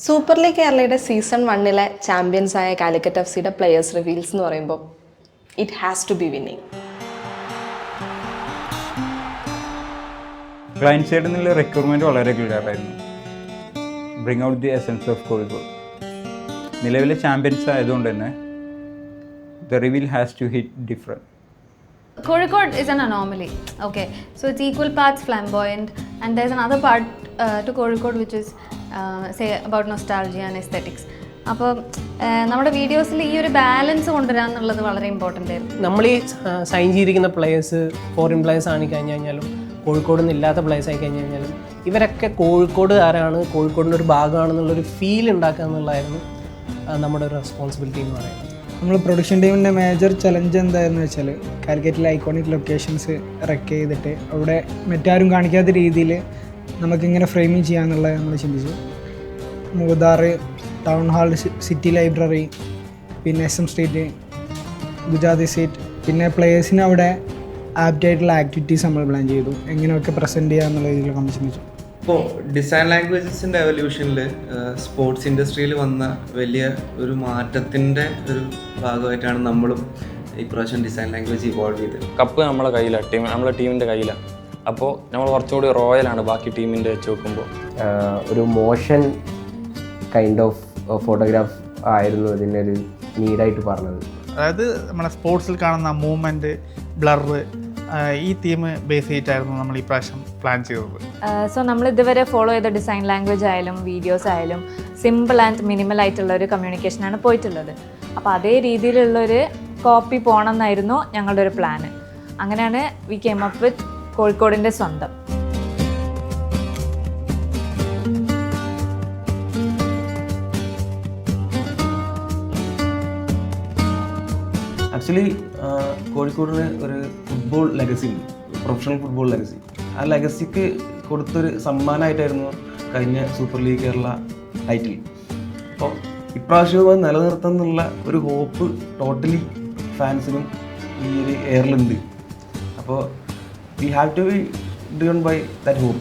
Super league കേരളയുടെ season 1 ചാമ്പ്യൻസായ Calicut FC players reveals എന്ന് പറയുമ്പോൾ it has to be winning. Client സൈഡിൽ നിന്നുള്ള റിക്വയർമെൻറ്റ് വളരെ ക്ലിയർ ആയിരുന്നു. Bring out the essence of Kozhikode. നിലവിലെ ചാമ്പ്യൻസ് ആയതുകൊണ്ട് തന്നെ the reveal has to hit different. Kozhikode is an anomaly. Okay, so it's equal parts flamboyant, and there's another part to Kozhikode which is say about nostalgia and aesthetics. അപ്പോൾ നമ്മുടെ വീഡിയോസിൽ ഈ ഒരു balance കൊണ്ടുവരാന്നുള്ളത് വളരെ important ആയിരുന്നു. നമ്മൾ ഈ sign ചെയ്തിരിക്കുന്ന പ്ലേയേഴ്സ് ഫോറിൻ പ്ലേയേഴ്സ് ആയി കഴിഞ്ഞ് കഴിഞ്ഞാലും കോഴിക്കോട് നിന്ന് ഇല്ലാത്ത പ്ലേയേഴ്സ് ആയി കഴിഞ്ഞ് കഴിഞ്ഞാലും ഇവരൊക്കെ കോഴിക്കോടുകാരാണ്, കോഴിക്കോടിൻ്റെ ഒരു ഭാഗമാണെന്നുള്ളൊരു ഫീൽ ഉണ്ടാക്കുക എന്നുള്ളതായിരുന്നു നമ്മുടെ ഒരു റെസ്പോൺസിബിലിറ്റി എന്ന് പറയുന്നത്. നമ്മൾ പ്രൊഡക്ഷൻ ടീമിൻ്റെ മേജർ ചലഞ്ച് എന്തായിരുന്നു വെച്ചാൽ കാലിക്കറ്റിലെ ഐക്കോണിക് ലൊക്കേഷൻസ് റെക്ക് ചെയ്തിട്ട് അവിടെ മറ്റാരും കാണിക്കാത്ത രീതിയിൽ നമുക്കിങ്ങനെ ഫ്രെയിമിങ് ചെയ്യാമെന്നുള്ളത് നമ്മൾ ചിന്തിച്ചു. മൂതാറ്, ടൗൺ ഹാൾ, സിറ്റി ലൈബ്രറി, പിന്നെ SM സ്ട്രീറ്റ്, ഗുജറാത്തി സീറ്റ്, പിന്നെ പ്ലേയേഴ്സിന് അവിടെ ആപ്റ്റായിട്ടുള്ള ആക്ടിവിറ്റീസ് നമ്മൾ പ്ലാൻ ചെയ്തു. എങ്ങനെയൊക്കെ പ്രസൻറ്റ് ചെയ്യുക എന്നുള്ള രീതിയിൽ നമ്മൾ ചിന്തിച്ചു. ഇപ്പോൾ ഡിസൈൻ ലാംഗ്വേജസിൻ്റെ എവല്യൂഷനിൽ സ്പോർട്സ് ഇൻഡസ്ട്രിയിൽ വന്ന വലിയ ഒരു മാറ്റത്തിൻ്റെ ഒരു ഭാഗമായിട്ടാണ് നമ്മളും ഇപ്രാവശ്യം ഡിസൈൻ ലാംഗ്വേജ് ഇവോൾവ് ചെയ്തത്. കപ്പ് നമ്മളെ കയ്യിലാണ്, നമ്മളെ ടീമിൻ്റെ കയ്യിലാണ്. അപ്പോൾ നമ്മൾ കുറച്ചുകൂടി റോയലാണ് ബാക്കി ടീമിൻ്റെ വെച്ച് നോക്കുമ്പോൾ. ഒരു മോഷൻ കൈൻഡ് ഓഫ് ഫോട്ടോഗ്രാഫ് ആയിരുന്നു ഇതിനൊരു നീഡായിട്ട് പറഞ്ഞത്. അതായത് നമ്മുടെ സ്പോർട്സിൽ കാണുന്ന മൂവ്മെൻറ്റ്, ബ്ലറ്, ഈ തീം ബേസ് ചെയ്തിട്ടായിരുന്നു നമ്മൾ ഈ പ്രാവശ്യം പ്ലാൻ ചെയ്തത്. സോ നമ്മൾ ഇതുവരെ ഫോളോ ചെയ്ത ഡിസൈൻ ലാംഗ്വേജ് ആയാലും വീഡിയോസ് ആയാലും സിമ്പിൾ ആൻഡ് മിനിമൽ ആയിട്ടുള്ള ഒരു കമ്മ്യൂണിക്കേഷനാണ് പോയിട്ടുള്ളത്. അപ്പോൾ അതേ രീതിയിലുള്ളൊരു കോപ്പി പോകണം എന്നായിരുന്നു ഞങ്ങളുടെ ഒരു പ്ലാന്. അങ്ങനെയാണ് വി കെയിം അപ്പ് വിത്ത് കോഴിക്കോടിൻ്റെ സ്വന്തം. ആക്ച്വലി കോഴിക്കോടിന് ഒരു ഫുട്ബോൾ ലെഗസി ഉണ്ട്, പ്രൊഫഷണൽ ഫുട്ബോൾ ലെഗസി. ആ ലെഗസിക്ക് കൊടുത്തൊരു സമ്മാനമായിട്ടായിരുന്നു കഴിഞ്ഞ സൂപ്പർ ലീഗ് കേരള ടൈറ്റിൽ. അപ്പോൾ ഇപ്രാവശ്യവും അത് നിലനിർത്തുന്നുള്ള ഒരു ഹോപ്പ് ടോട്ടലി ഫാൻസിനും ഈ ഒരു എയറിലുണ്ട്. അപ്പോൾ we have to be driven by that hope.